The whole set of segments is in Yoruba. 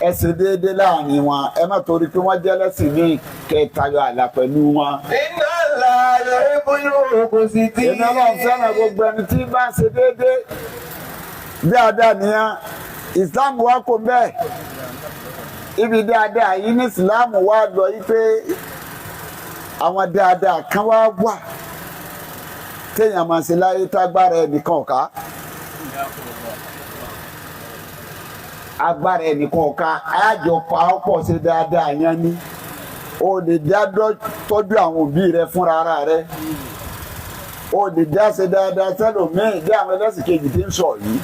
ẹ ṣe déédéé láàrin wọn, ẹ má torí pé wọ́n jẹ́ lẹ́sìn ní kẹtayọ àlà pẹ̀lú wọn. Inna Allaha yuhibbul muqsitin. Èmi Ọlọ́run fẹ́ràn gbogbo ẹni tí bá ń ṣe déédéé dáadáa nìyẹn. Islam wa kò bẹ́ẹ̀ ibi dáadáa yìí ní Islam wa lọ yìí pé àwọn dáadáa kan wá wà téèyàn máa ṣe láyé tágbára ẹnìkan ọ̀ká. Agbára ẹnìkan ọ̀ka àjọ pa ọ̀pọ̀ ṣe dáadáa yẹn ni o lè dá tọ́jú àwọn òbí rẹ fúnra ara rẹ, o lè dá ṣe dáadáa sẹ́lòmíì bí àwọn ẹlẹ́sìn kejì ti ń sọ yìí,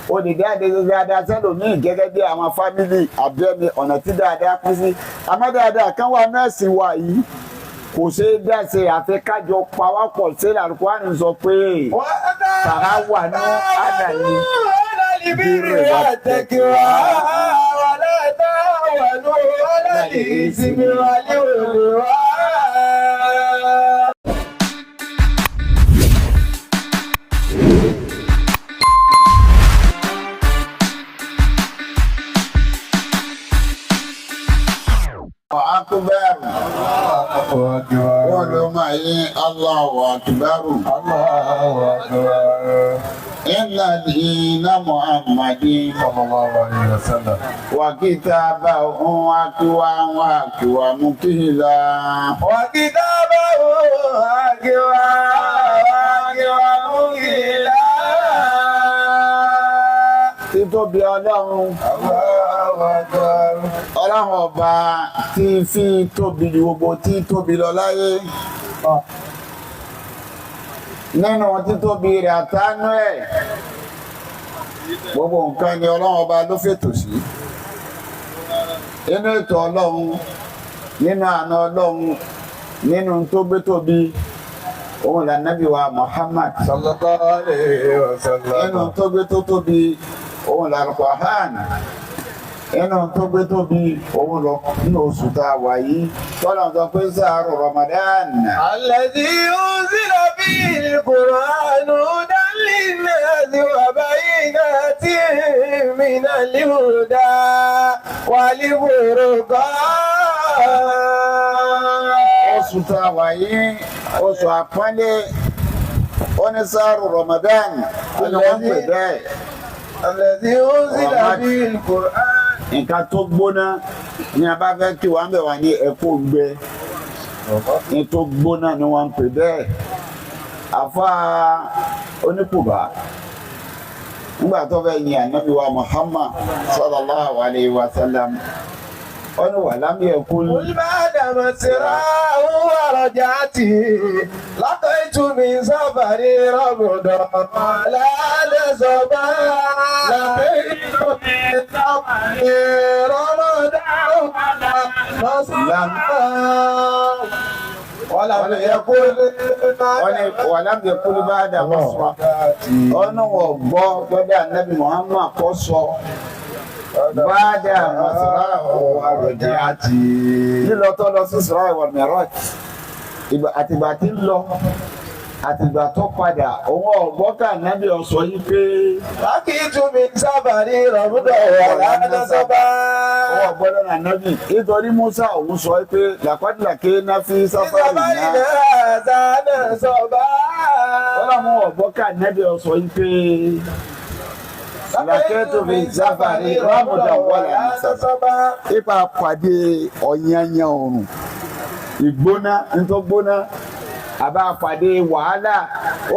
o lè dá dáadáa sẹ́lòmíì gẹ́gẹ́ bí àwọn fámìlì àbẹ́mi ọ̀nà tí dáadáa pín sí. Àmọ́ dáadáa kan wà nọ́ọ̀sì wa yìí kò ṣe é dá ṣe àfi kájọ pawápọ̀ sí Al-Qur'an sọ pé sàrà wà ní àdàlí. البر والتقوى ولا تعاونوا على الإثم والعدوان. أكبر قولوا معي الله أكبر. إن دين محمد صلى الله عليه وسلم وكتابه أكوى مكيلا وكتابه أكوى مكيلا. títóbi Ọlọ́run Ọlọ́run ọba tí fi tóbi ju gbogbo tí tóbi lọ láyé. Nínú títóbi rẹ̀ àtàánú ẹ̀ gbogbo nǹkan ni Ọlọ́run ọba ló fètò sí. Nínú ètò Ọlọ́run, nínú àna Ọlọ́run, nínú tó gbé tóbi òun là Nábì wa Muhammad sallallahu alaihi wasallam. Nínú tó gbé tó tóbi òun là Al-Qur'an. Nínú tó gbé tóbi òun lọ nínú oṣù tá a wà yìí tọ́lá ń sọ pé sáàrù Ramadan. الذي أنزل فيه القرآن هدى للناس وبينات من الهدى والفرقان. Oṣù tá a wà yìí oṣù àpọ́nlé onísáàrù Ramadan kí ni wọ́n pè bẹ́ẹ̀. الذي أنزل فيه القرآن. Nǹkan tó gbóná ni a bá fẹ́ kí wọ́n bẹ̀ wá ní ẹ̀kọ́ gbẹ. Ní tó gbóná ni wọ́n ń pè bẹ́ẹ̀. Àfa oníkùbá nígbà tó fẹ́ yin Ànábì wa Muhammad sallallahu alayhi wa sallam ó ní wà lámì ẹ̀kú. قل بعد مسراه ورجعته لقيت من سفري رمضان لا نسبا. لقيت من سفري رمضان ولم يقل ولم يقل بعد مسراه ọ̀nà wọ̀ gbọ́ gbọ́dọ̀ Ànábì Muhammad kọ́ sọ. Bada masra ọ̀rọ̀jẹ́ àti lílọ tó lọ sí Isra wal Miraj àtìgbà tí ń lọ àtìgbà tó padà òun ọ̀gbọ́kà Nábì ọ̀sọ́ yìí pé lákìtù mi sábàrí rọ̀múdọ̀ ọ̀làdá sábà. Òun ọ̀gbọ́dọ̀ nà Nábì nítorí Musa òun sọ pé làkọ́dìlàkè náà fi sáfárì náà. Ọlọ́run ọ̀gbọ́kà Nábì ọ̀sọ́ yìí pé làkẹ́tù fi sáfàrí rámùdà wọlé sábà. Ipa pàdé ọ̀yanyan ọ̀run ìgbóná nítorí àbá pàdé wàhálà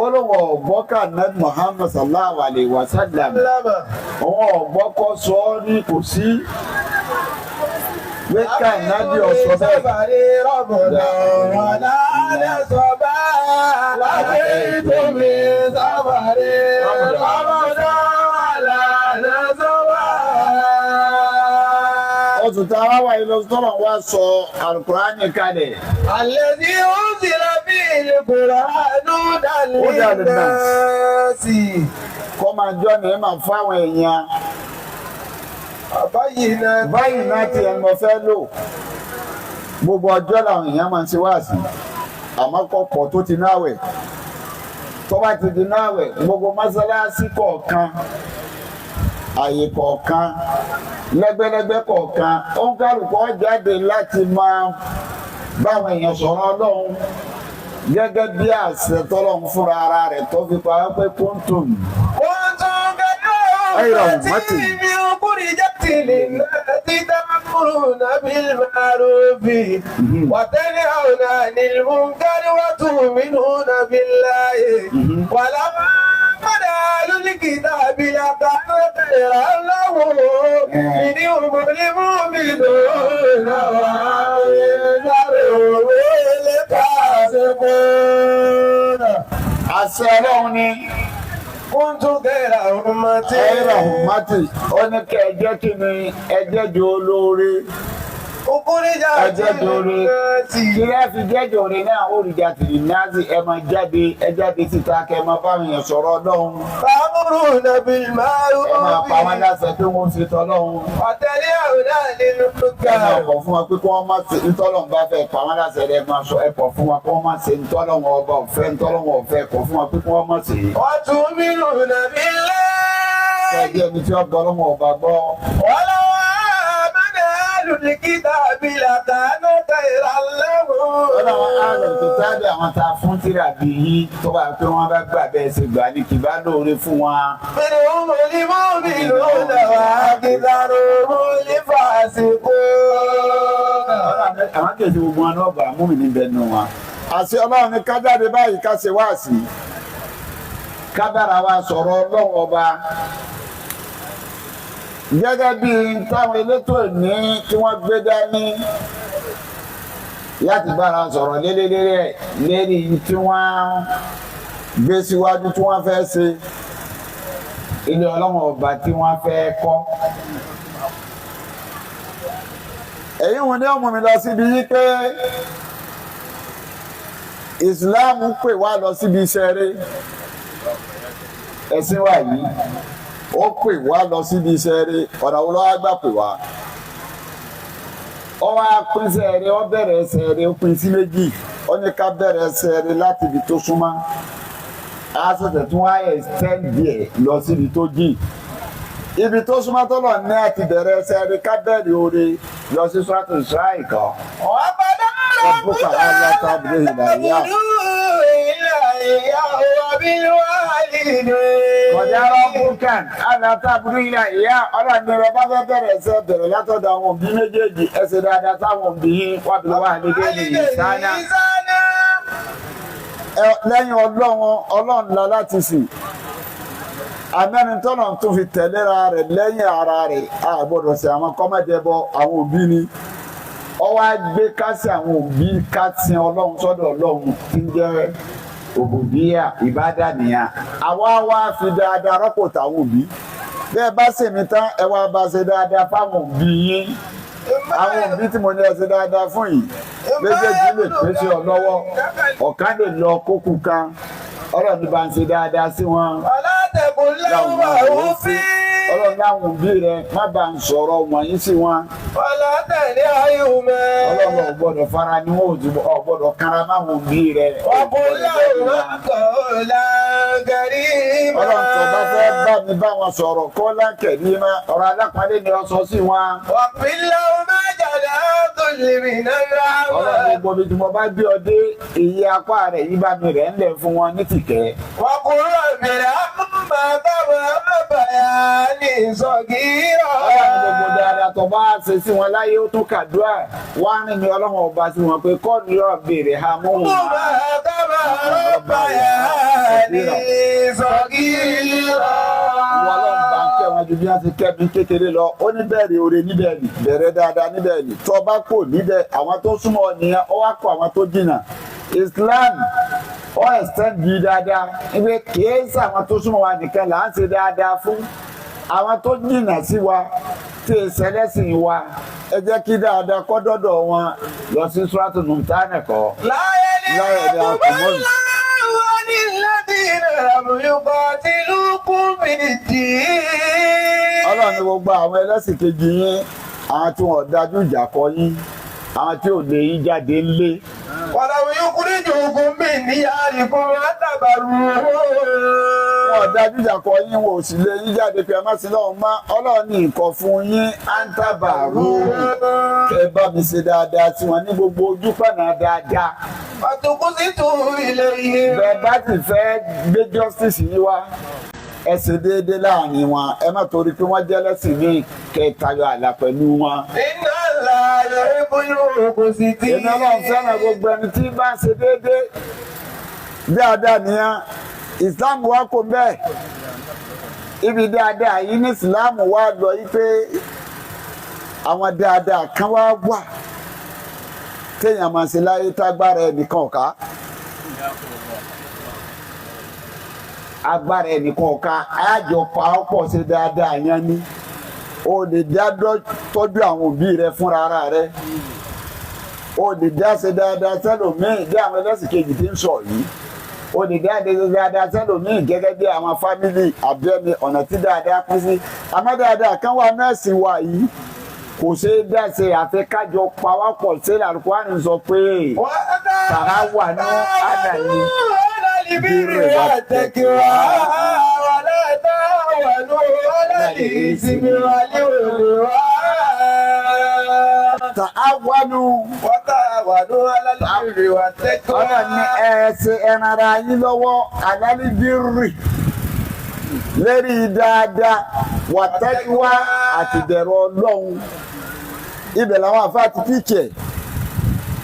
olówó ọ̀gbọ́kà Nábì Muhammad sallallahu alayhi wa sallam òun ọ̀gbọ́kọ̀ sọ ọ́ ní kò sí wíkà Nábì ọ̀sọ́ bẹ́ẹ̀. Lákẹ́tù mi sáfàrí rámùdà. Oṣù tá a wá ilé tọ́lọ̀ wá sọ Al-Qur'ani kalẹ̀. الذي أنزل فيه القرآن هدى للناس Kọ́ máa jọ́ ni ẹ máa fáwọn èèyàn. Báyìí náà ti ẹ̀ mọ̀ fẹ́ lò. Gbogbo ọjọ́ làwọn èèyàn máa ń ṣe wáàsí. Àmọ́ kọ̀pọ̀ tó ti náwẹ̀. Tó bá ti di náwẹ̀, gbogbo mọ́sálásí kọ̀ọ̀kan àyè kọ̀ọ̀kan lẹ́gbẹ́lẹ́gbẹ́ kọ̀ọ̀kan ó ń kálukọ́ jáde láti máa báwọn èèyàn sọ̀rọ̀ Ọlọ́run gẹ́gẹ́ bí àṣẹ tọ́lọ́run fúnra ara rẹ̀ tó fi pa pé kúntùn. خير أمة أخرجت للناس تأمرون بالمعروف وتنهون عن المنكر وتؤمنون بالله ولما قد أهل الكتاب لكان خيرا لهم منهم المؤمنون وآخرهم الفاسقون. السلام Kuntu khayra ummati. Khayra ummati. Ó ní kí ẹ jẹ́ kí ni ẹ jẹ́ jọ olóore. Ẹ jẹ́ jọ olóore. Kí ẹ fi jẹ́ jọ olóore náà ó rí jáde ní náàzì ẹ máa jáde síta kẹ máa bá mi yàn sọ̀rọ̀ Ọlọ́run. Ta'muruna bil ma'ruf. Ẹ máa pa wọn láṣẹ pé wọ́n ṣe tọ́lọ́run. Wa tanhawna 'anil munkar. Ẹ máa kọ̀ fún wọn pé kí wọ́n má ṣe ntọ́lọ́run bá fẹ́ pa wọn láṣẹ rẹ̀ máa sọ ẹ kọ̀ fún wọn kí wọ́n má ṣe ntọ́lọ́run ọba ọ̀fẹ́ ntọ́lọ́run ọ̀fẹ́ kọ̀ fún wọn pé kí wọ́n má ṣe. Wa tu'minuna billah. Ẹ jẹ́ ẹni tí wọ́n gbọ́ ọlọ́run ọba gbọ́. Walaw amana ahlul kitabi lakana khayran lahum. Ọlọ́run ààrùn tó tábí àwọn tá a fún tírà bí yí tó bá pé wọ́n bá gbà bẹ́ẹ̀ ṣe gbà ní kì bá lóore fún wọn. Minhum al-mu'minuna wa aktharuhum al-fasiqun. Àwọn kejì gbogbo wọn náà bá mú mi níbẹ̀ nù wọn. Àṣẹ Ọlọ́run ní ká jáde báyìí ká ṣe wáàsí. Ká bára wa sọ̀rọ̀ Ọlọ́run ọba. Gẹ́gẹ́ bí táwọn elétò ní tí wọ́n gbé dání láti bára sọ̀rọ̀ lélẹ́lẹ́rẹ́ lérí tí wọ́n gbé síwájú tí wọ́n fẹ́ ṣe ilé Ọlọ́run ọba tí wọ́n fẹ́ kọ́. Èyí wọn ní ọmọ mi lọ síbi yí pé Ìsìláàmù pè wá lọ síbi iṣẹ́ rẹ̀ ẹ̀sìn wa yìí ó pè wá lọ síbi iṣẹ́ rẹ̀ ọ̀nà wo lọ́wọ́ gbà pè wá. Ó wá pín iṣẹ́ rẹ̀ ó bẹ̀rẹ̀ iṣẹ́ rẹ̀ ó pín sí méjì ó ní ká bẹ̀rẹ̀ iṣẹ́ rẹ̀ láti ibi tó súnmọ́ á ṣẹ̀ṣẹ̀ tún wá extend díẹ̀ lọ síbi tó jìn. Ibi tó súnmọ́ tó lọ ní àti bẹ̀rẹ̀ iṣẹ́ rẹ̀ ká bẹ̀rẹ̀ oore lọ sí sọ́tò ìṣáì kan. Rabbuka alla ta'budu illa iyyah. Kọjá Rabbuka alla ta'budu illa iyyah. Ọlọ́run ní ọba fẹ́ bẹ̀rẹ̀ ẹsẹ̀ bẹ̀rẹ̀ látọ̀dọ̀ àwọn òbí méjèèjì ẹsẹ̀ dáadáa táwọn òbí yín wà bí wà lédè ní ìsáná. Lẹ́yìn Ọlọ́run la láti sìn. Àmẹ́ni tọ́nà tó fi tẹ̀léra rẹ̀ lẹ́yìn ara rẹ̀ àgbọ̀dọ̀ sí àwọn kọ́mọ̀jẹ̀bọ àwọn òbí ni. Ó wá gbé kásì àwọn òbí kásì Ọlọ́run sọ́dọ̀ Ọlọ́run tí ń jẹ́ òbòdíyà ìbádàníyà. Àwa wá fi dáadáa rọ́pò táwọn òbí. Bẹ́ẹ̀ bá ṣèmi tán ẹ wá bá ṣe dáadáa fáwọn òbí yín. Àwọn òbí tí mo ní ẹ ṣe dáadáa fún yìí. Méjèèjì lè pèsè ọ lọ́wọ́. Ọ̀kan lè lọ kókù kan. Ọlọ́run ní bá ń ṣe dáadáa sí wọn. Ọlọ́run láwọn òbí rẹ̀ má bá ń sọ̀rọ̀ wọ̀nyí sí wọn. Ọlọ́run ò gbọ́dọ̀ fara ní wọn ò gbọ́dọ̀ kára máwọn òbí rẹ̀. Ọlọ́run tó bá fẹ́ bá mi bá wọn sọ̀rọ̀ kọ́ láǹkẹ̀ ní ọ̀rọ̀ alápàdé ni ọ sọ sí wọn. Ọlọ́run gbogbo mi tí mo bá gbé ọ dé iye apá rẹ̀ yí bá mi rẹ̀ ń lẹ̀ fún wọn ní tìkẹ́. Ọlọ́run gbogbo dáadáa tó bá ṣe sí wọn láyé ó tún kàdúrà wá rìn ní Ọlọ́run ọba sí wọn pé kọ́ ni yóò béèrè ha mú wọn. Ọlọ́run bá ń kẹ́ wọn ju bí wọ́n ti kẹ́ mi kékeré lọ ó ní bẹ̀rẹ̀ oore níbẹ̀ ni bẹ̀rẹ̀ dáadáa níbẹ̀ ni tó bá kò níbẹ̀ àwọn tó súnmọ́ nìyẹn ó wá kó àwọn tó jìnnà. Islam ó extend yìí dáadáa níbi kìí sàwọn tó súnmọ́ wa nìkan là ń ṣe dáadáa fún àwọn tó jìnnà sí wa tí ìṣẹlẹ́sìn wa ẹ jẹ́ kí dáadáa kọ́ dọ́dọ̀ wọn lọ sí Suratu Mumtahana kọ́. láyé ní ọkùnrin ní lẹ́dínà àmúyọ́kọ̀tìlúkùn fìdí. Ọlọ́run ní gbogbo àwọn ẹlẹ́sìn kejì yín àwọn tí wọ́n dájú ìjà kọ yín àwọn tí ò lè yín jáde ńlé. Wàlàwí ọkùnrin يخرجوكم من دياركم أن تبروه. Wọ́n dájú ìjà kọ yín wọn ò sì lé yín jáde pé ẹ má sí lọ́hùn mọ́ Ọlọ́run ní nǹkan fún yín àǹtàbàrú kẹ́ bá mi ṣe dáadáa tí wọ́n ní gbogbo ojú pọ̀nà dáadáa. فتقسطوا إليهم. Bẹ́ẹ̀ bá ti fẹ́ gbé justice yín wá ẹ ṣe déédéé láàrin wọn ẹ má torí pé wọ́n jẹ́ lẹ́sìn ní kẹ́ tayọ ààlà pẹ̀lú wọn. إن الله يحب المقسطين. Èmi Ọlọ́run fẹ́ràn gbogbo ẹni tí bá ń ṣe déédéé dáadáa nìyẹn. Islam wa kò bẹ́ẹ̀ ibi dáadáa yìí ní Islam wa lọ yìí pé àwọn dáadáa kan wá wà téèyàn máa ṣe láyé tágbára ẹnìkan ọ̀ká agbára ẹnìkan ọ̀ká àjọ pa ọ̀pọ̀ ṣe dáadáa yẹn ni o lè dá tọ́jú àwọn òbí rẹ fúnra ara rẹ o lè dá ṣe dáadáa sẹ́lòmíì dé àwọn ẹlẹ́sìn kejì tí ń sọ yìí. O lè dáadáa sẹ́lòmíì gẹ́gẹ́ bí àwọn fámìlì àbẹ́mi ọ̀nà tí dáadáa pín sí. Àmọ́ dáadáa kan wà nọ́ọ̀sì wa yìí kò ṣeé dáṣe àfi kájọ pawápọ̀ sí Al-Qur'an sọ pé tàrà wà ní àdàlí البر والتقوى ولا تعاونوا على الإثم والعدوان. تعاونوا وتعاونوا على البر والتقوى. Ọlọ́run ní ẹ ṣe ẹran ara yín lọ́wọ́ àlálí bírì lérí dáadáa wàtẹ́kíwá àti ìbẹ̀rù Ọlọ́run. Ibẹ̀ làwọn àfáà ti kíkẹ̀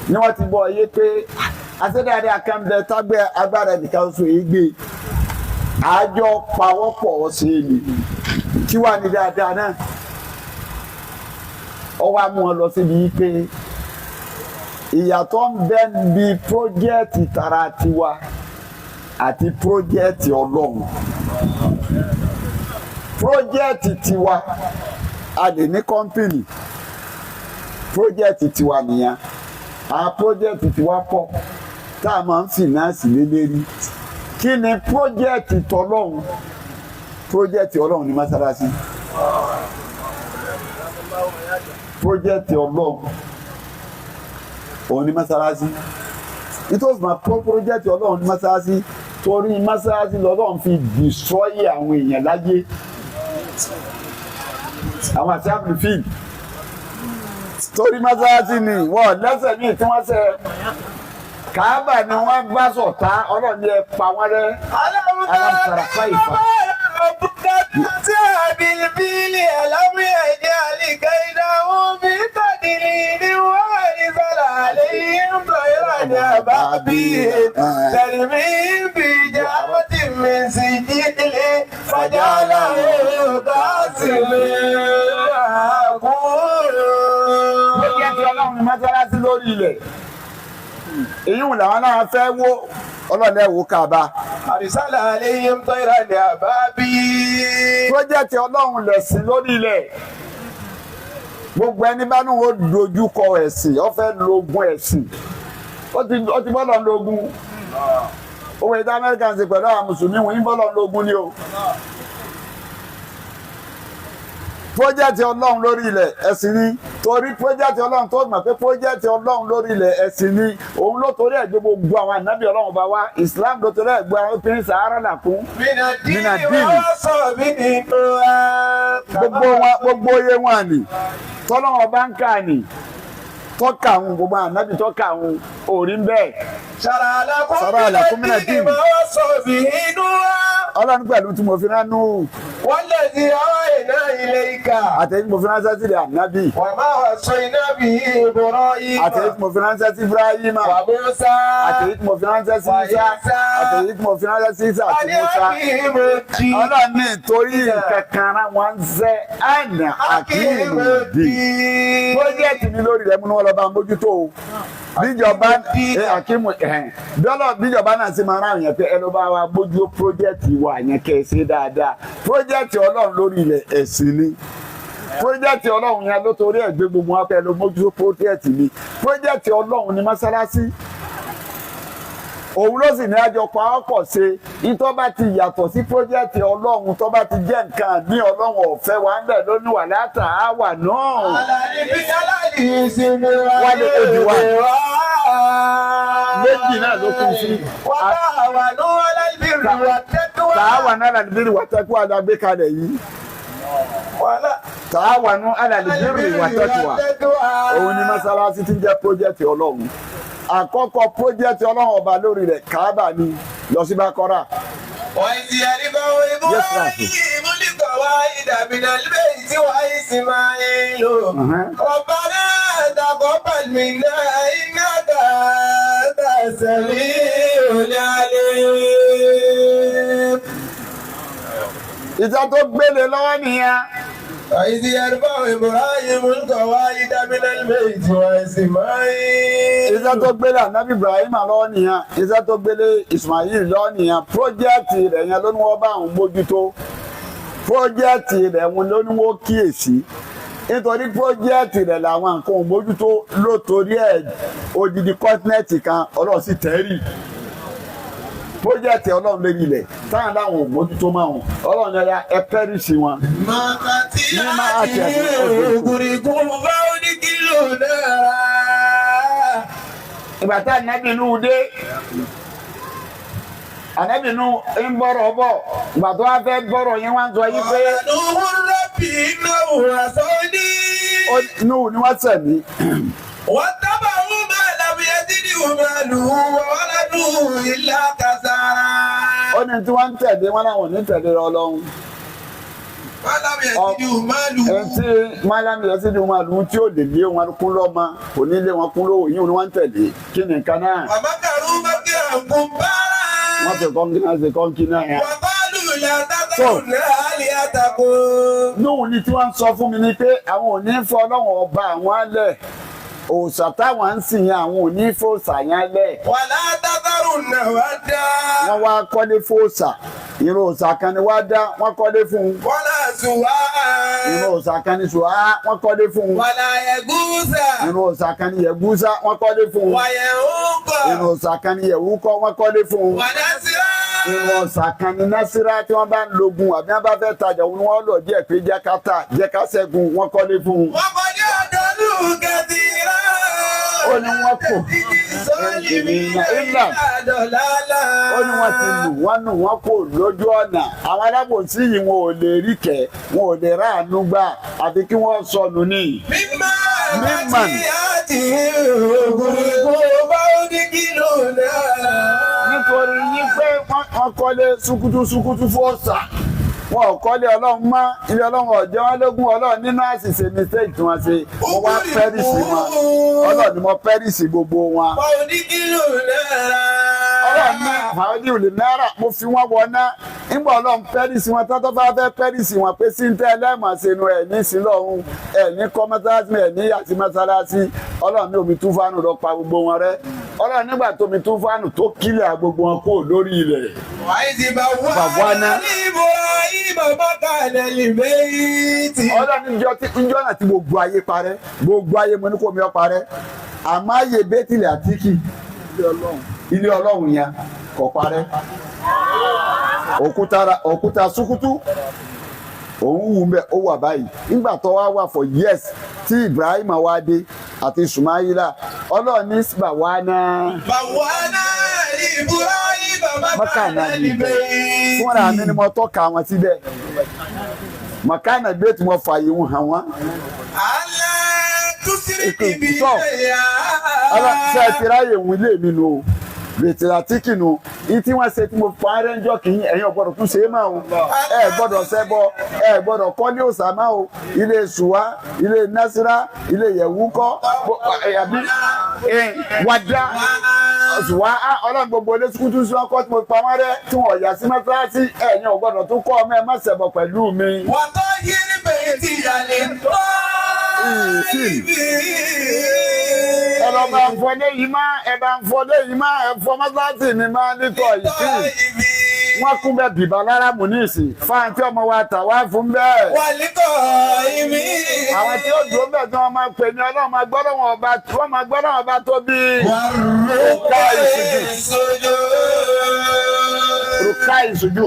ni wọ́n ti bọ̀ yé pé àṣedáadáa kan bẹ tágbẹ́ agbára ẹnìkan oṣù yìí gbé àjọ pawọ́pọ̀ ṣe é ni kí wàá ní dáadáa náà ọwọ́ amú wọn lọ síbi pé ìyàtọ̀ ń bẹ níbi pírójẹ́ẹ̀tì tara tiwa àti pírójẹ́ẹ̀tì Ọlọ́run pírójẹ́ẹ̀tì tiwa a lè ní kọ́ńpìnì pírójẹ́ẹ̀tì tiwa nìyẹn àwọn pírójẹ́ẹ̀tì tiwa pọ̀ tá a máa ń fìnánsì lélẹ́rí kí ni pírójẹ́ẹ̀tì tọlọ́run pírójẹ́ẹ̀tì Ọlọ́run ní mọ́sálásí pírójẹ́ẹ̀tì Ọlọ́run òun ní mọ́sálásí nítorí máa pírójẹ́ẹ̀tì Ọlọ́run ní mọ́sálásí torí mọ́sálásí lọ́lọ́run fi dìsọ́yè àwọn èèyàn láyé àwọn àti àbùfíì torí mọ́sálásí ni wọ́n lẹ́sẹ̀ míì tí wọ́n ṣe Káàbà ni wọ́n bá sọ̀tá Ọlọ́run ẹ pa wọ́n rẹ́ alámùsàrà fáìfà. tí àbílbílì ẹ̀lámú ẹ̀jẹ̀ àlìkà ìdáhùn bí tàdílì ní wọ́n ìsọ̀rọ̀ àlẹ́yìn ń bọ̀ ìrànà àbábí tẹ̀lẹ̀mí bí ìjà mọ́tì mi sì jílé fàjà láwọn káàsì mi àkúrò. Ó jẹ́ ti Ọlọ́run ní mọ́sálásí lórí ilẹ̀ èyí wò làwọn náà fẹ́ wó Ọlọ́run ẹ̀ wò Káàbà. àrísàlà àlẹ́yìn ń bọ̀ ìrànà àbábí. Pírójẹ́tì Ọlọ́run lẹ̀sìn lórí ilẹ̀ gbogbo ẹni bá ní wọ́n dojú kọ ẹ̀sìn ó fẹ́ lógun ẹ̀sìn ó ti bọ́lọ̀ lógun owó ìdá Amẹ́ríkà ń ṣe pẹ̀lú àwọn mùsùlùmí wọ́n ń bọ́lọ̀ lógun ni o. Pírójẹ́tì Ọlọ́run lórí ilẹ̀ ẹ̀sìn ni torí pírójẹ́tì Ọlọ́run tó mọ̀ pé pírójẹ́tì Ọlọ́run lórí ilẹ̀ ẹ̀sìn ni òun ló torí ẹ̀ gbé gbogbo àwọn ànábì Ọlọ́run bá wá Islam ló torí ẹ̀ gbé àwọn obìnrin sàárà làkún gbogbo oyè wọn ni tọ́lọ́wọ́ bá ń kà ní tọ́ka àwọn gbogbo ànábì tọ́ka àwọn òrí ń bẹ́ẹ̀. Ṣàrà àlàkùn mí ní ma wá sọ bí inú wa. Ọlọ́run pẹ̀lú tí mo fi rán nù. Wọ́n lè di àwọn iná ilé ìka. Àtẹ̀yìn tí mo fi ránṣẹ́ sí ànábì. Wà máa wà sọ iná bí ìbọ̀rọ̀ yìí. Àtẹ̀yìn tí mo fi ránṣẹ́ sí Ibrahima. Wà Mùsá. Àtẹ̀yìn tí mo fi ránṣẹ́ sí Isa. Àtẹ̀yìn tí mo fi ránṣẹ́ sí Isa àti Musa. Ọlọ́run ní torí kankan wọn ṣe àná àkíyèmí bí. Pírójẹ́tì mi lórí rẹ̀ múnú ọlọ́ba mójútó o. Bíjọba bíjọba náà sì máa ráyàn pé ẹnu bá wa bójú pírójẹ́tì wa yẹn kẹ́ ẹ ṣe dáadáa pírójẹ́tì Ọlọ́run lórí ilẹ̀ ẹ̀sìn ni pírójẹ́tì Ọlọ́run yẹn ló torí ẹ̀ gbé gbogbo wọn pẹ̀lú mójú pírójẹ́tì ni pírójẹ́tì Ọlọ́run ni mọ́sálásí òun ló sì ní àjọ pàápọ̀ ṣe ìtọ́ bá ti yàtọ̀ sí pírójẹ́tì Ọlọ́run tó bá ti jẹ́ nǹkan ní Ọlọ́run ọ̀fẹ́ wa ń bẹ̀ lónìí wà látà á wà náà. Àlàyé bí aláàlì ìsinmi wa wọ́n lè kojú wa méjì náà ló kún sí. وتعاونوا على البر والتقوى. تعاونوا على البر والتقوى àdàgbé kalẹ̀ yìí. تعاونوا على البر والتقوى. òun ni mọ́sálásí tí ń jẹ́ pírójẹ́tì Ọlọ́run. àkọ́kọ́ pírójẹ́tì Ọlọ́run ọba lórí rẹ̀ Káàbà ni lọ sí Bákọ́rà. وإذ يرفع إبراهيم القواعد من البيت وإسماعيل ربنا تقبل منا إنك أنت السميع العليم. ìjà tó gbélé lọ́wọ́ nìyẹn. وإذ يرفع إبراهيم القواعد من البيت وإسماعيل. ìjà tó gbélé Ànábì Ibrahim lọ́wọ́ nìyẹn. ìjà tó gbélé Ismail lọ́wọ́ nìyẹn. pírójẹ́tì rẹ̀ yẹn ló ní wọ́n bá àwọn mójútó. pírójẹ́tì rẹ̀ wọn ló ní wọ́n kíyèsí. nítorí pírójẹ́tì rẹ̀ làwọn nǹkan ò mójútó ló torí ẹ̀ odidi kọ́ńtínẹ́ẹ̀tì kan Ọlọ́run sì tẹ́rì. pírójẹ́tì Ọlọ́run lórí ilẹ̀ táwọn láwọn ò mójútó máa wọn Ọlọ́run yẹn ya ẹ pẹ́rìsì wọn. ìgbà tá Ànábì Nuhu dé Ànábì Nuhu ń bọ̀rọ̀ bọ̀ ìgbà tó wá fẹ́ bọ̀rọ̀ yẹn wá ń sọ yí pé Nuhu ni wọ́n sẹ̀mí. واتبعوا ما لم يزده ماله وولده إلا خسارا. ó ní tí wọ́n ń tẹ̀lé wọn láwọn ò ní tẹ̀lé Ọlọ́run. ما لم يزده ماله. ẹtí málámì yẹsídìí wọn àlùmú tí ó lè lé wọn kún lọ́mọ kò ní lé wọn kún lówó yìí ni wọ́n ń tẹ̀lé kí ni nǹkan náà. ومكروا مكرا كبارا. wọ́n fi kọ́ńkì náà ṣe kọ́ńkì náà yẹn. وقالوا لا تذرن آلهتكم. Nuhu ni tí wọ́n ń sọ fún mi ni pé àwọn ò ní fọ́ Ọlọ́run ọba àwọn alẹ̀ òòṣà táwọn ń sìn yẹn àwọn ò ní fòòṣà yẹn lẹ̀. ولا تذرن ودا. wọ́n wá kọ́lé fòòṣà irun òòṣà kan ni wá dá wọ́n kọ́lé fún un. ولا سواعا. irun òòṣà kan ni sùá wọ́n kọ́lé fún un. ولا يغوث. irun òòṣà kan ni yẹ̀gúsá wọ́n kọ́lé fún un. ويعوق. irun òòṣà kan ni yẹ̀wúkọ́ wọ́n kọ́lé fún un. ونسرا. irun òòṣà kan ni násírà tí wọ́n bá ń logun àbí wọ́n bá fẹ́ tajà wọn wọ́n lọ díẹ̀ pé jẹ́kátà jẹ́kásẹ́gun wọ́n kọ́lé fún un. وقد أضلوا كثيرا. ó ní wọ́n kò الظالمين إلا ضلالا. ó ní wọ́n ti lù wọ́n nù wọ́n kò lójú ọ̀nà àwọn alábòsí yìí wọn ò lè rí kẹ́ wọn ò lè ráàánú gbà àfi kí wọ́n sọnù ní. مما ممن. nítorí yín pé wọ́n kọ́lé sukutu fọ́ọ̀sà wọn ò kọ́lé Ọlọ́run mọ́ ilé Ọlọ́run ọ̀jọ́ wọn lógún Ọlọ́run nínú àṣìṣe mistake tí wọ́n ṣe mo wá pẹ́rìsì wọn Ọlọ́run ni mo pẹ́rìsì gbogbo wọn. Ọlọ́run ní àfàwọ́dì òlè náírà mo fi wọ́n wọná nígbà Ọlọ́run pẹ́rìsì wọn tọ́tọ́ bá fẹ́ pẹ́rìsì wọn pé sí ń tẹ́ ẹlẹ́mọ̀ọ́sẹ̀nu ẹ̀ ní sílọ́run ẹ̀ ní kọ́ mọ́sálásí ẹ̀ ní yàtí mọ́sálásí Ọlọ́run ní omi túfánù lọ pa gbogbo wọn rẹ́ Ọlọ́run nígbà tó omi túfánù tó kílẹ̀ gbogbo wọn kó lórí ilẹ̀. Ọlọ́run níjọ́ náà tí gbogbo ayé parẹ́ gbogbo ayé mo ní kó mi ọ parẹ́ àmọ́ ayé bẹ́tìlẹ̀ àtíkì ilé Ọlọ́run yẹn kò parẹ́ òkúta sukutu òun wù mẹ́ ó wà báyìí nígbà tó wá for years tí Ibrahim wá dé àti Ismaila Ọlọ́run ní bàwánà mọ́kànà níbẹ̀ fúnra mi ni mo tọ́ka wọn síbẹ̀ mọ̀kánà gbé tí mo fààyè wọn hàn wọ́n. ṣe ti ráyè wù ilé mi nù o bẹ̀tẹ̀ràtìkì nù yìí tí wọ́n ṣe tí mo fa rẹ́ńjọ́ kì í ẹ̀yin ọ̀gbọ́dọ̀ tún ṣe é máa o ẹ gbọ́dọ̀ ṣẹbọ ẹ gbọ́dọ̀ kọ́ ní òòṣà máa o ilé ṣùwá ilé násírà ilé yẹ̀wúkọ́ àbí wàdá ṣùwá Ọlọ́run gbogbo ilé sukutu sí ọkọ tí mo pa wọ́n rẹ́ tí wọ́n yà sí mọ́sálásí ẹ̀yin ọ̀gbọ́dọ̀ tún kọ́ ọmọ ẹ má ṣẹbọ pẹ̀lú mi. wọ́n tó yí ní bẹ̀rẹ̀ tí ìyá lè tó ẹ lọ bá ń fọdé yìí má ẹ bá ń fọdé yìí má ẹ fọ mọ́sálásí mi má nítọ̀ ìsìn wọ́n kún bẹ́ẹ̀ bìbá lára mú ní ìsìn fáńtì ọmọ wa tà wá fún bẹ́ẹ̀. wà nítọ̀ ìmí. àwọn tí ó dúró bẹ́ẹ̀ tí wọ́n máa pè ní Ọlọ́run máa gbọ́dọ̀ wọn ọba tó bí. rúkà ìṣojú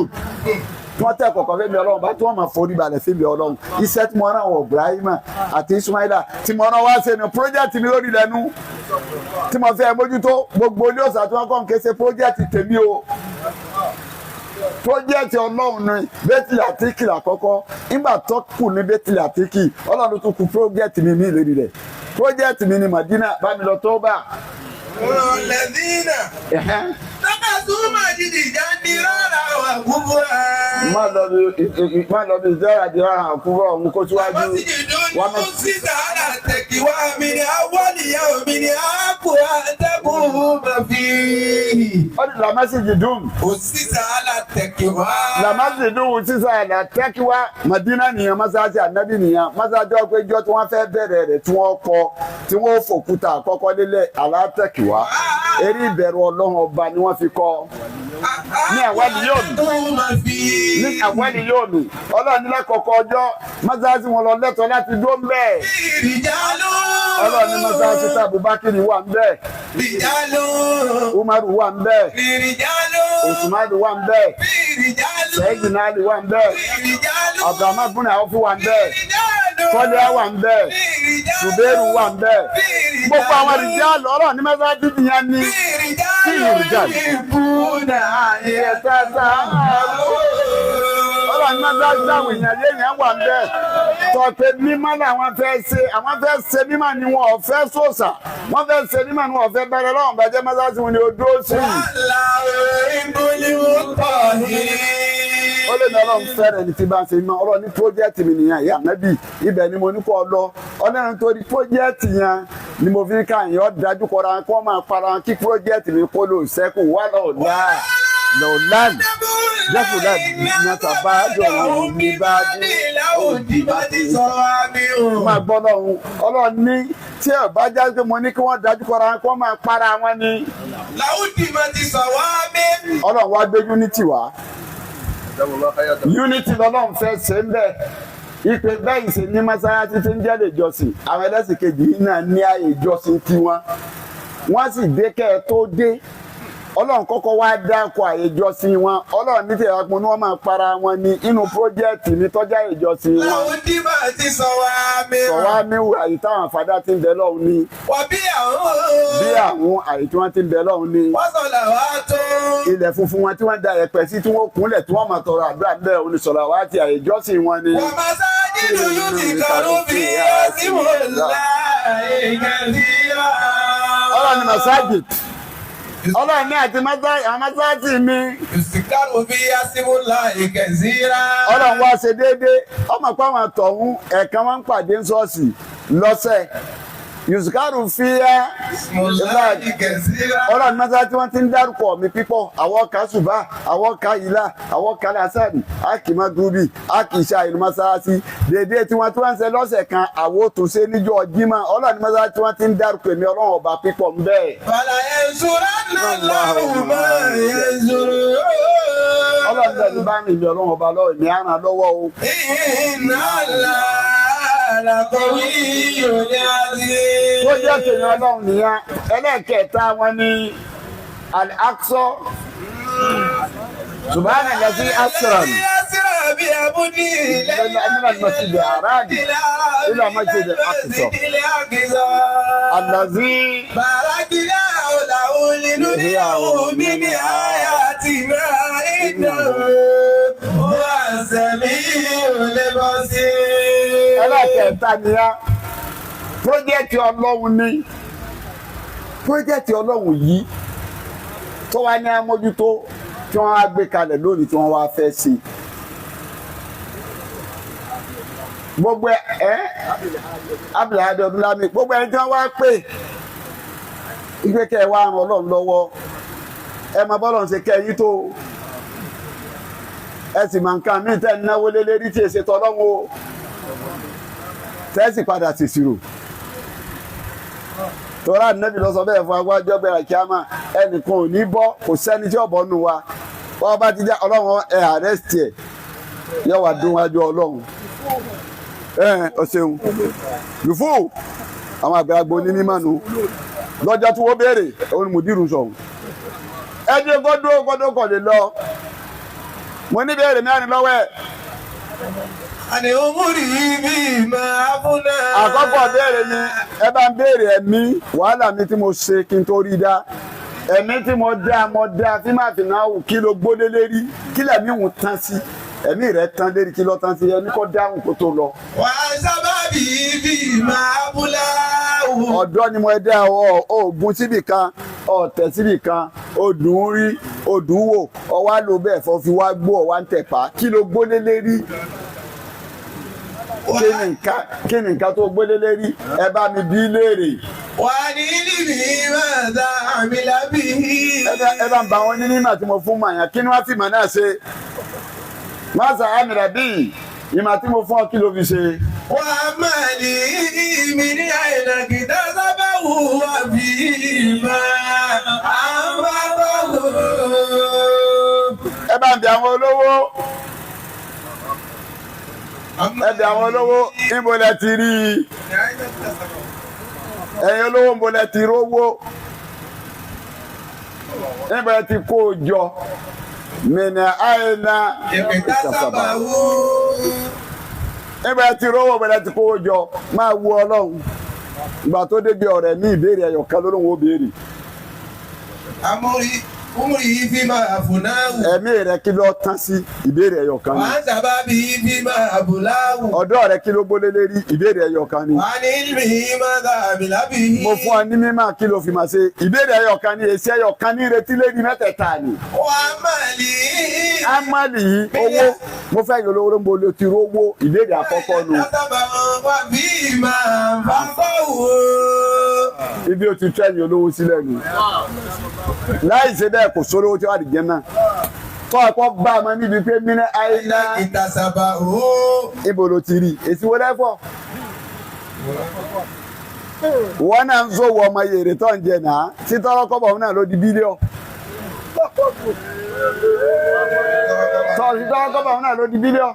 tí wọ́n tẹ́ kọ̀ọ̀kan fẹ́mi Ọlọ́run bá tí wọ́n máa forí balẹ̀ fẹ́mi Ọlọ́run iṣẹ́ tí mo rán wọ Ibrahima àti Ismaila tí mo rán wá ṣe ni project mi lórí lẹ́nu tí mo fẹ́ mójútó gbogbo ilé ọ̀sà tí wọ́n kọ́ ń ké ṣe pọ́jẹ́tì tèmi o pọ́jẹ́tì ọlọ́run ni bẹ́tìlì àtíkì àkọ́kọ́ nígbà tó kù ní bẹ́tìlì àtíkì ọlọ́run tún kù pọ́jẹ́tì mi ní ìlérí rẹ̀ pọ́jẹ́tì mi ní Madina bámi lọ tó bá. Lẹ́dínà. Tọ́kasú màjídì jáde rárá wà kúbúrà. má lọ bí ìjọra di rárá àkúrò ọ̀hún kó síwájú. Wọ́n sì dùn ní sísá àrà tẹ̀kíwá mi ní awọ́nìyá mi ní àpò àtẹ́kùn màfí. ó ní làmásìjì dùn. Kò sísá àrà tẹ̀kíwá. làmásìjì dùn sísá àlà tẹ́kíwá Madina nìyẹn mọ́sáàsì ànábì nìyẹn mọ́sáàsì ọ̀pẹ́jọ́ tí wọ́n fẹ́ bẹ̀rẹ̀ rẹ̀ tí wọ́n kọ́ tí wọ́n fòkúta àkọ́kọ́ lélẹ̀ alátẹ̀kíwá eré ìbẹ̀rù ọlọ́run ọba ni wọ́n fi kọ́ ní àwádìí yóò mi ní àwádìí yóò mi ọlọ́run nílẹ̀ kọ̀ọ̀kan ọjọ́ mọ́sáàsì wọn lọ lẹ́tọ̀ọ́ láti dó ń bẹ́ẹ̀ ọlọ́run ní mọ́sáàsì tí Abubakar wà ń bẹ́ẹ̀ Umaru wà ń bẹ́ẹ̀ Usmanu wà ń bẹ́ẹ̀ Sayyidina Ali wà ń bẹ́ẹ̀ Abdulrahman bin Awf wà ń bẹ́ẹ̀ Kọ́lá wà ń bẹ́ẹ̀ Zubairu wà ń bẹ́ẹ̀ gbogbo àwọn ìrìjàlù ọlọ́run ní mẹ́sàájú nìyẹn ní kí ìrìjàlù ọlọ́run ní mẹ́sàájú àwọn èèyàn yéèyàn wà ń bẹ́ẹ̀ tọ́pẹ́ mímọ́ làwọn fẹ́ ṣe àwọn fẹ́ ṣe mímọ́ ni wọn ò fẹ́ sòsà wọ́n fẹ́ ṣe mímọ́ ni wọn ò fẹ́ bẹ̀rẹ̀ lọ́wọ́n bàjẹ́ mẹ́sàájú wọn ni ó dúró sí i. ó lè ní ọlọ́run fẹ́rẹ̀ ní ti bá ń ṣe mọ́ ọlọ́run ní pọ́jẹ́tì mi nìyẹn ìyá mẹ́bí ibẹ̀ ni mo ní kó lọ ọlọ́run torí pọ́jẹ́tì yẹn ni mo fi ń ká yẹn ọ́ dájú kọ́ra kó máa para kí pọ́jẹ́tì mi kó lò sẹ́kù wá lọ́ọ̀lá lọ́ọ̀lán jẹ́kù láti nàta bá jọ̀wọ́ ní bá dé máa gbọ́ lọ́run ọlọ́run ní tí ẹ̀ bá jáde pé mo ní kí wọ́n dájú kọ́ra kó máa para wọn ni. Láwùjì máa ti sọ wá mi. ọlọ́run wá gbé unity wá unity lọ́lọ́run fẹ́ ṣe ń bẹ̀ ìpè bẹ́ẹ̀ ṣe ní mọ́sálásí tí ń jẹ́ lè jọ́sìn àwọn ẹlẹ́sìn kejì yìí náà ní ààyè ìjọsìn tiwọn wọ́n sì dé kẹ́ ẹ tó dé ọlọ́run kọ́kọ́ wá dákọ̀ ààyè ìjọsìn wọn ọlọ́run ní tẹ̀yà pọn ní wọ́n máa para wọn ní inú pọ́jẹ́ẹ̀tì ní tọ́jà ìjọsìn wọn. Láwùjì máa ti sọ wá mi. sọ wá mi wò àyè táwọn àfàdá ti ń bẹ lọ́hùn ní. Wà bí àwọn. bí àwọn àyè tí wọ́n ti ń bẹ lọ́hùn ní. Wọ́n sọ làwa tó. ilẹ̀ funfun wọn tí wọ́n da ẹ̀pẹ̀ sí tí wọ́n kúnlẹ̀ tí wọ́n máa tọrọ àdúrà bẹ́ẹ̀ oníṣọ̀lá wa ti àyè ìjọsìn wọn ni. Wọ́n máa sáájú lójú ti kàrú bí àsìmọ̀ láì kẹ́síra. ọlọ́run ní masajid ọlọ́run ní àti masajid mi. Ìsìkàrú bí àsìmọ̀ láì kẹ́síra. ọlọ́run wá ṣe déédéé ọmọ pàwọn àtọ̀hún ẹ̀ẹ̀kan wọn ń pàdé ṣọ́ọ̀ṣì lọ́sẹ̀ yusukaru fi ẹ́ ọlọ́run mẹ́ta tí wọ́n ti ń dárúkọ mi pípọ̀ àwọn kan ṣùgbà àwọn kan ìlà àwọn kan lásàrì àkìmọ́ dúbì àkìṣà ìlú mọ́sáàsì dédé tí wọ́n ń ṣe lọ́sẹ̀ kan àwọn tó ṣe níjọ́ Jímọ̀ ọlọ́run mẹ́ta tí wọ́n ti ń dárúkọ mi ọlọ́run ọba pípọ̀ ń bẹ́ẹ̀. Fàlà ẹ̀ṣọ́ra náà lọ́rùn máa ẹ̀ṣọ́rọ̀. ọlọ́run tẹ̀lé bá mi ọlọ́run ọba lọ́wọ́ ìní àràn lọ́wọ́ o. Tó jẹ́ tèmi ọlọ́run nìyẹn ẹlẹ́ẹ̀kẹta wọn ní Al-Aqsa subhana allazi asra bí abúdí ilẹ̀ من المسجد الحرام إلى مسجد الأقصى الذي باركنا له لنريه من آياتنا إنه هو السميع البصير. ẹlẹ́kẹ̀ẹ́ta nìyẹn pírójẹ́tì ọlọ́run ní pírójẹ́tì ọlọ́run yìí tó wá ní amójútó tí wọ́n wá gbé kalẹ̀ lónìí tí wọ́n wá fẹ́ sí gbogbo Abdulhadi Ọdúnlámì gbogbo ẹni tí wọ́n wá pè ìgbé kẹ́ ẹ wá ran ọlọ́run lọ́wọ́ ẹ mọ bọ́lọ̀ ń ṣe kẹ́yìn tó ẹ sì máa ń ka mí tẹ́ náwó lélẹ́rí tí èsè tọ́lọ́run o tẹ́sì padà ṣèṣirò tọ́lá nẹ́bí lọ sọ bẹ́ẹ̀ fún agbájọ́ bẹ̀rẹ̀ kíámà ẹnìkan ò ní bọ́ kò sẹ́ni tí ọ̀bọ nù wa wọ́n bá ti já ọlọ́run ẹ̀ àrẹ́sìtì ẹ̀ yẹ wà dún wájú ọlọ́run ọ ṣeun lùfú àwọn àgbàlagbà onímọ̀ nù lọ́jọ́ tí wọ́n béèrè òun ni mùdírù sọ̀hún ẹ jẹ́ gbọ́dọ̀ kọ̀ lè lọ mo ní béèrè mẹ́rin lọ́wọ́ ẹ̀ àní òmùrì bí máa fúnà. àkọ́kọ́ béèrè ni ẹ bá ń béèrè ẹ̀mí wàhálà mi tí mo ṣe kí n tó rí dá ẹ̀mí tí mo dá tí máa fi náà wù kí ló gbólé lérí kí lẹ̀mí wù tán sí ẹ̀mí rẹ̀ tán lérí kí ló tán sí ẹni kó dáhùn kó tó lọ. wà á sábà bí máa fúnà. ọ̀dọ́ ni mo dá oògùn síbì kan ọ̀tẹ̀ síbì kan odùn ún rí odùn wò ọwá ló bẹ́ẹ̀ fọ́ fi wá gbó ọwá ń tẹ̀pá kí ló gbólé lérí kí ni nǹkan tó gbólé lérí ẹ bá mi bí léèrè. wà ní níbi máa dá àmì lábí. ẹ bá ń bá wọn ní nígbà tí mo fún màyàn kí ni wọ́n fi mọ̀ náà ṣe. máṣá àmì rẹ̀ bíi ìmọ̀ tí mo fún ọ kí ló fi ṣe. wà á máa ní ìmì ní àìlà kìtà sábà wù wá bí máa àbá bọ̀. ẹ bá ń bí àwọn olówó ẹbí àwọn olówó níbo lẹ ti rí i ẹ̀yin olówó níbo lẹ ti rówó níbo lẹ ti kó o jọ mìíràn àìná ìkẹtàsábà wù. níbo lẹ ti rówó níbo lẹ ti kó o jọ máa wu Ọlọ́run ìgbà tó débi ọ̀rẹ́ ní ìbéèrè ẹ̀yọ̀kan lóhùn ó béèrè. Umri fi máa fúnáwù. ẹ̀mí rẹ̀ kí ló tán sí ìbéèrè ẹ̀yọ̀kan ni. wà á sábà bí fi máa bùláwù. ọ̀dọ́ rẹ̀ kí ló gbólé lérí ìbéèrè ẹ̀yọ̀kan ni. wà á ní ìlú máa dà mí lábì. mo fún ọ ní mímọ̀ kí ló fi máa ṣe ìbéèrè ẹ̀yọ̀kan ni èsì ẹ̀yọ̀kan ní retí lérí mẹ́tẹ̀ẹ̀ta ni. wà á máa lè. amali yìí owó mo fẹ́ yọ lówó mo lo ti rówó ìbéèrè àkọ́kọ́ nu. sábà wà bí máa bá bọ̀ wò. ibi o ti tẹ́yìn olówó sílẹ̀ nu. láì ṣe bẹ́ẹ̀ kò sólówó tí wàá di jẹ́ náà. kọ́ ọ̀pọ̀ bá a ma níbi pé mí ní àìná ìtàsábà ó. ibo ló ti rí èsì wo lẹ́fọ̀. wọ́n náà ń sọ̀wọ́ ọmọ yèrè tó ń jẹ náà tí tọ́rọ́ kọ́bọ̀ òun náà ló di bílíọ̀. tọ́sí tọ́rọ́ kọ́bọ̀ òun náà ló di bílíọ̀.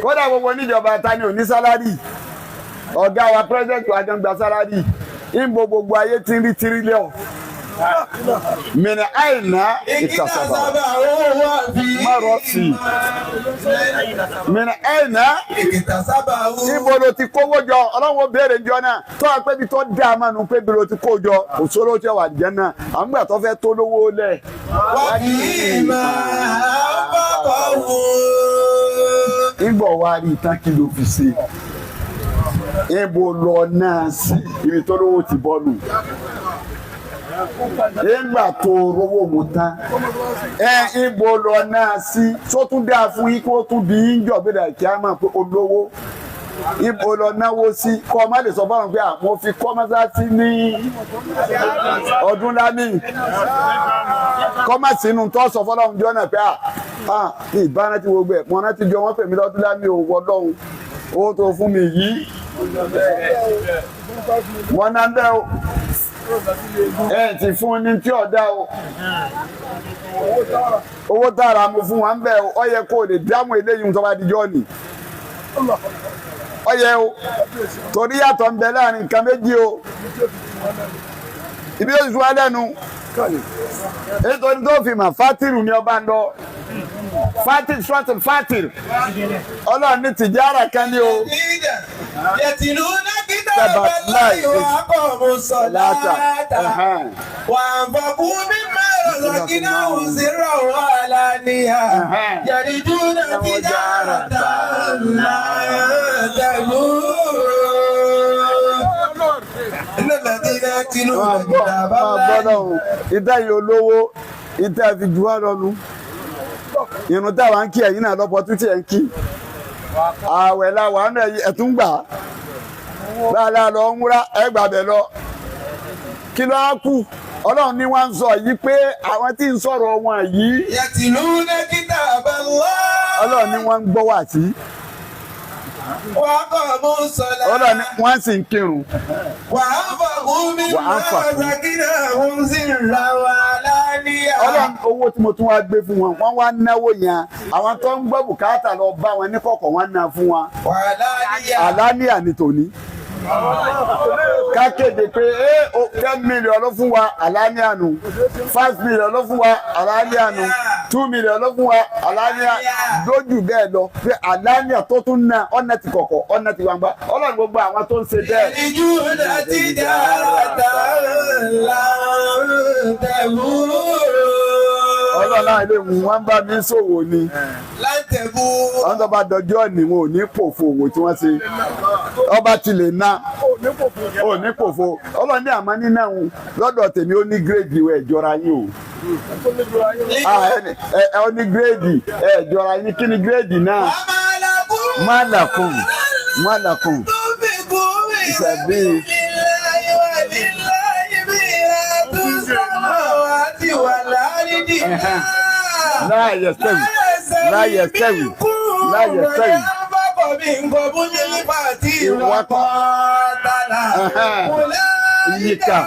kódà gbogbo oníjọba ta ni ò ní sálárì ọ̀gá wa pírẹ́sẹ̀ntì wa jọ ń gba sálárì ìbò gbogbo ayé ti ń rí tírílíọ̀. mìíràn àìná ìtàsábà má rọ sí i. mìíràn àìná ìtàsábà ó. ibo ló ti kówó jọ ọlọ́run ó béèrè jọ náà tó a pé bí tó dá a máa nu pé bí ló ti kó jọ kò sóró tí wà jẹ́ náà àwọn gbà tó fẹ́ tó lówó lẹ̀. wà bí máa bá bọ̀ wò. ìgbọ̀ wa rí ìtàn kí ló fi ṣe. ibo lọ náà sí ibi tó lówó ti bọ́ nù. ìgbà tó rówó mu tán ibo lọ náà sí tó tún dáa fún yín kó tún bí yín jọ gbéra kí á máa pé olówó ibo lọ náwó sí kọ́ ọ má lè sọ fáwọn pé àwọn fi kọ́ mọ́sáàsì ní ọdún lámì kọ́ má sínú tó sọ fọlọ́run jọ náà pé ìbára ti wo gbẹ mọ́ náà ti jọ wọ́n pè mí lọ́dún lámì òwò ọlọ́run owó tó fún mi yìí wọ́n náà bẹ́ o ti fún ní tí ọ̀dá o owó tààrà mo fún wa ń bẹ̀ ọ yẹ kó o lè dáhùn eléyìí tó bá dijọ́ ni ọ yẹ o torí yàtọ̀ ń bẹ láàrin nǹkan méjì o ibi yóò sún alẹ́nu ètò ní tó fi mà fátìrù ni ọba ń lọ fátìrù sọ́tù fátìrù ọlọ́run ní tìjára kan ní o. يتلون كتاب الله وأقاموا الصلاة وأنفقوا مما رزقناهم سرا وعلانية يرجون تجارة لا تبور إن الذين يتلون كتاب الله ìdá yìí olówó ìdá fi jù wá lọ́nu irun táwa ń kí ẹ̀yin náà lọ́pọ̀ tún tí ẹ̀ ń kí ààwẹ̀ la wà ń ẹ̀tún gbà láàlá lọ ń wúrà ẹgbàbẹ̀ lọ kí ló á kù ọlọ́run ní wọ́n ń sọ yìí pé àwọn tí ń sọ̀rọ̀ wọn yìí yatluna kitaballah ọlọ́run ní wọ́n ń gbọ́ wá sí wa aqamu salat ọlọ́run ní wọ́n sì ń kírun wa anfaqu mimma razaqnahum sirran wa alaniya. ọlọ́run owó tí mo tún wá gbé fún wọn wọ́n wá náwó yẹn àwọn tó ń gbọ́ bùkátà lọ bá wọn ní kọ̀kọ̀ wọn ná fún wọn wa alaniya. àlàníà ní tòní ká kéde pé 10 million ló fún wa àlàáníà nù 5 million ló fún wa àlàáníà nù 2 million ló fún wa àlàáníà lójú bẹ́ẹ̀ lọ pé àlàáníà tó tún ná ọ̀nà ti kọ̀kọ̀ ọ̀nà ti gbangba ọlọ́run gbogbo àwọn tó ń ṣe bẹ́ẹ̀. ìjú láti dára tààlà tẹ̀wú. ọlọ́run náà ilé mu wọ́n bá mi ṣòwò ni. látẹ̀wú. àwọn tó bá dọjọ́ ni wọn ò ní pòfo òwò tí wọ́n ṣe ọba ti lè ná ò ní pòfo ọlọ́run ní àmọ́ nínú àwọn lọ́dọ̀ tèmi ó ní gírèdì ẹ̀ jọra yín o ó ní gírèdì ẹ̀ jọra yín kí ni gírèdì náà málàkùn ìṣàbí. láyé sẹ́wì ìwakọ̀ yíká.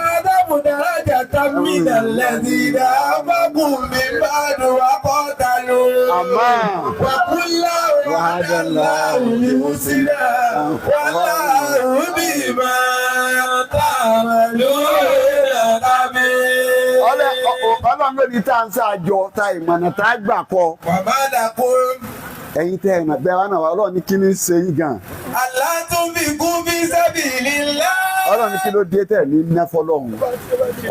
Ọlọ́run ló ní tá à ń ṣàjọ ta ìmọ̀nà tá a gbà kọ. Ẹ̀yin tẹ́ ẹ̀nà bẹ́ẹ̀ wá náà wá ọlọ́run ní kí ni ṣe yín gan. Aláàtúnbíkún bí sabilillah. Ọlọ́run ní kí ló dé tẹ̀ ní ná fọlọ́run.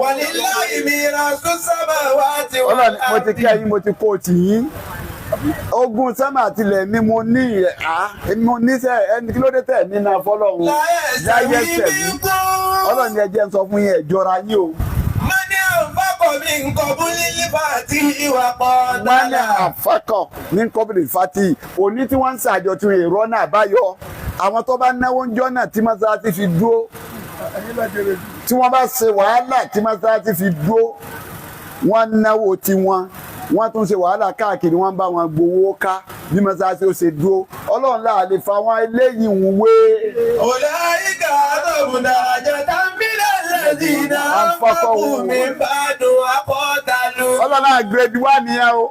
Walillahi mirasu samawati wal ardi. Ọlọ́run mo ti kí ẹ̀yin mo ti kó tì yín. Ogun sẹ́mà àtìlẹ̀ ni mo ní mo ní sẹ́ ẹni kí ló dé tẹ̀ ní ná fọlọ́run. Láyé tẹ̀mí. Ọlọ́run ní ẹ jẹ́ n sọ fún yín ẹ jọra yín o. Min kọbúlì fati ìwà pọ̀ dáná. Wọ́n ní àfẹ́kọ̀ ní kọ́bìlì fati òní tí wọ́n ń ṣàjọ tí èrò náà báyọ̀ àwọn tó bá náwó ń jọ́ náà tí mọ́sálásí fi dúró tí wọ́n bá ṣe wàhálà tí mọ́sálásí fi dúró wọ́n náwó tiwọn wọ́n tún ṣe wàhálà káàkiri wọ́n bá wọn gbowó ká bí mọ́sálásí ó ṣe dúró ọlọ́run láà lè fa wọn eléyìí ń wé. ọ̀la ìgbà àtọ̀bùdà àjàdá ń bí lẹ́sìn náà fọ́kùn mi bá dùn àpọ̀tàlù. ọlọ́run náà gírèdì wá nìyẹn o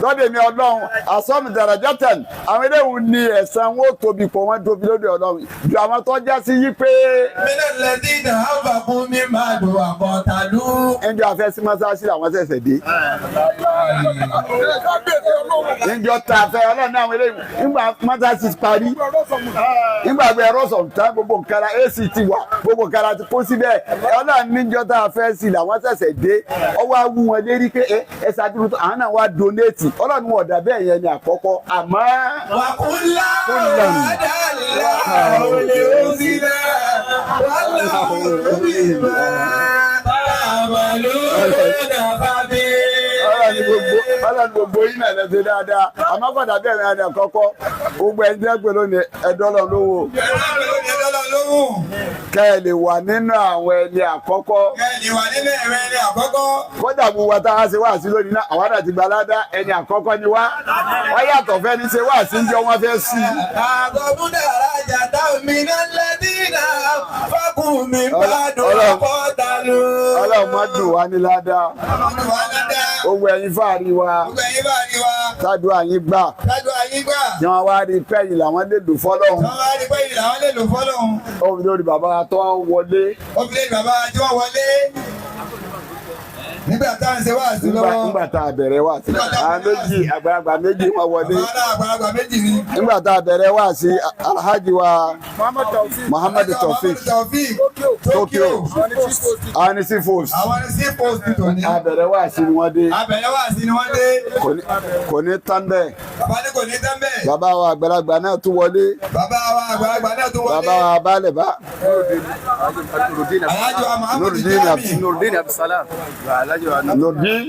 lọ́dẹ̀ mi ọlọ́run àsọ́mi dàrájọ́tẹ̀n àwọn eléyìí ní ẹ̀san wọn ò tóbi pọ̀ wọ́n tóbi lóde ọlọ́run ju àwọn tó já sí yí pé. mílẹ̀ lẹ́sìn náà fọ́kùn mi bá dùn àpọ̀tàlù. ẹnjọ́ afẹ́ sí mọ́sáàsì làwọn ṣẹ̀ṣẹ̀ dé. ẹnjọ́ tá a fẹ́ ọlọ́run náà àwọn eléyìí nígbà mọ́sáàsì parí nígbà gbé ẹ̀rọ sọ̀tàn gbogbo nǹkan AC ti wà gbogbo nǹkan ti kó síbẹ̀ ọlọ́run níjọ́ tá a fẹ́ sí làwọn ṣẹ̀ṣẹ̀ dé ọwọ́ awú wọn lérí pé ẹ ṣàdúró tó àwọn náà wá donate ọlọ́run ọ̀dà bẹ́ẹ̀ yẹn ni àkọ́kọ́ àmọ́. wàkúlá wàdàlá olè òsínà wàlá òbímọ àmàlú nàfàbí. ọlọ́run gbogbo yín náà lẹ́sẹ̀ dáadáa àmọ́ kọ̀dà bẹ́ẹ̀ yẹn ni àkọ́kọ́ gbogbo ẹni tẹ́ pé lónìí ẹ̀dọ́lọ́ lówó. kẹ́ ẹ lè wà nínú àwọn ẹni àkọ́kọ́. kódà mo wá tá a ṣe wá sí lónìí náà àwọn àdàtì gbalada ẹni àkọ́kọ́ ni wá wọ́n yàtọ̀ fẹ́ ní ṣe wá sí ń jọ wọ́n fẹ́ sí. àgọ́bùdà arájà táwọn mi náà lẹ́dí náà fọ́kùn mi bá dùn àpọ̀tàlù. ọlọ́run má dùn wá ní ládàá. gbogbo ẹ̀yin fàárí wa ṣáàdùn àyín gbà ni wọ́n wá rí pẹ́yìn làwọn lè lò fọ́lọ́hún. ó fi lórí bàbá tó wọlé. nígbà tá à ń ṣe wá sí lọ́wọ́. nígbà tá a bẹ̀rẹ̀ wá sí. àwọn méjì àgbàlagbà méjì wọ́n wọlé. àgbàlagbà méjì ni. nígbà tá a bẹ̀rẹ̀ wá sí alhaji wa Muhammad Taofik Tokyo àwọn ní sí post. a bẹ̀rẹ̀ wá sí ni wọ́n dé. kò ní tán bẹ́ẹ̀. bàbá wa àgbàlagbà náà tún wọlé. bàbá wa balẹ̀ bá. Nurudin Abdulsalam. Nurudin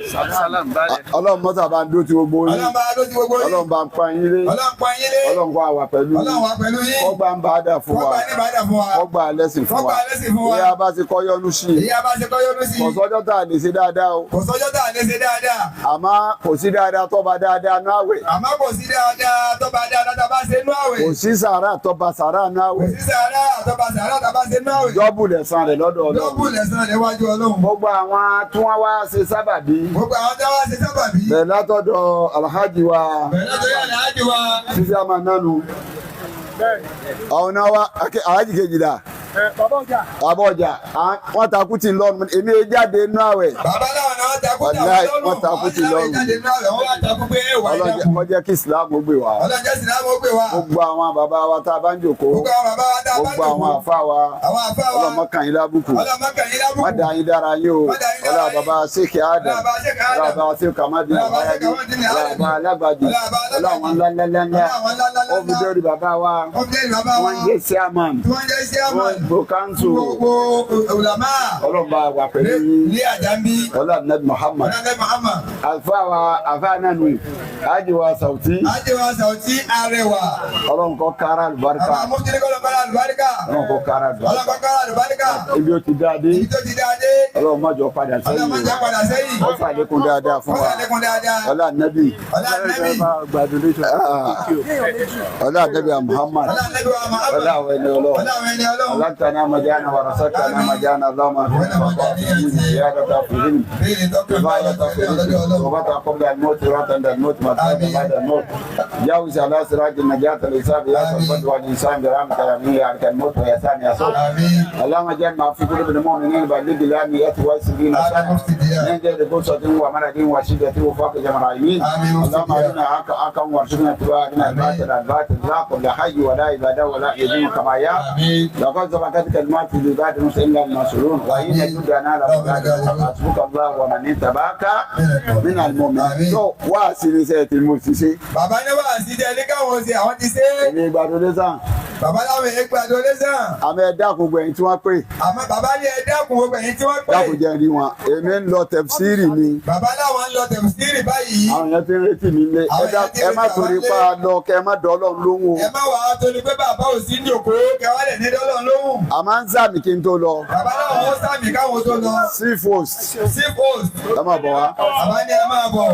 ọlọ́run mọ́tà bá ń dó ti gbogbo yín ọlọ́run bá ń pa yín lé ọlọ́run kó àwà pẹ̀lú yín kó gbà ń bá dà fún wa kó gbà lẹ́sìn fún wa ìyá bá ti kọ́ yọnu sí i kò sọ́jọ́ tá a lè ṣe dáadáa o àmọ́ kò sí dáadáa tó bá dáadáa nú àwẹ̀ kò sí sàárà tó bá sàárà nú àwẹ̀ jọ́bù lẹ̀san rẹ̀ lọ́dọ̀ Ọlọ́run gbogbo àwọn tí wọ́n wá ṣe sábàbí. bẹ̀rẹ̀ látọ̀dọ̀ alhaji wa. sísí àmà nánu. àwọn náà wá alájì kejì dà bàbá ọjà wọn takú ti lọ́rùn èmi jáde inú àwẹ̀ wọn takú ti lọ́rùn ọlọ́jẹ́ kí Islam ó gbé wa gbogbo àwọn bàbá wa tá a bá ń jòkó gbogbo àwọn àfa wa ọlọ́mọkàn yín lábùkù má dá yín dára yín o ọlọ́ bàbá sèkè àdà ọlọ́ bàbá sèkè kàmádì àbáyádé ọlọ́ bàbá alágbàdì ọlọ́ àwọn ńláńláńlá ó fi dórí bàbá wa wọ́n ń jẹ́ chairman gbogbo kanṣu ọlọ́ba wà pẹ̀lú ọlọ́ Nabi Muhammad alfa nanu ajiwa sauti arẹwà ọlọ́run kó kára àlùbáríkà ọlọ́run kó kára àlùbáríkà ibi ó ti dáadé ọlọ́run má jọ padà sẹ́yìn ó fàlékún dáadáa fún wa ọlá Nabi ọlá Nabi Muhammad ọlá àwọn ẹni ọlọ́run ọlọ́tàná majana warasatana majana lọ́mọ ziyadata fihim kifayata fihim wabata qabla al-maut ratan al-maut matata ba'da al-maut جاوز على سراج النجاة الإسلام يا صفد والإنسان برحمتك يا أمين يا الكلمات ويسان يا صوت اللهم اجعل ما في قلوب المؤمنين بلغ الأمنية والسجين سنة ننجل بقصة ومرض وشدة وفاق جمرائيين اللهم أرنا حقا وارزقنا اتباعنا الباطل لا قبل حي ولا عبادة ولا يدين كما يا لقد سبقت كلمات لعباد المسلمين المنصورون وإن جندنا حسبك الله ومن اتبعك من المؤمنين واسل سيد المسلمين àti ẹni káwọn ṣe àwọn ti ṣe. èmi ìgbàdúró sàn. bàbá láwọn èèyàn gbàdúró sàn. àmọ́ ẹ dákun gbogbo ẹ̀yin tí wọ́n pè. àmọ́ bàbá ní ẹ dákun gbogbo ẹ̀yin tí wọ́n pè. dákun jẹ́ rí wọn èmi ń lọ tẹ̀fsírì ni. bàbá láwọn ń lọ tẹ̀fsírì báyìí. àwọn yẹn ti ń retí mi lé. ẹ má torí pa lọ kẹ ẹ má dọ́ Ọlọ́run lóhùn. ẹ má wàá torí pé bàbá ò sí ní òkú kẹwàá lẹ̀ ní Ọlọ́run lóhùn. a máa ń sàmì kí n tó lọ. bàbá láwọn ó sàmì káwọn tó lọ. chief host. chief host. ẹ má bọ̀ wá. bàbá ní ẹ má bọ̀.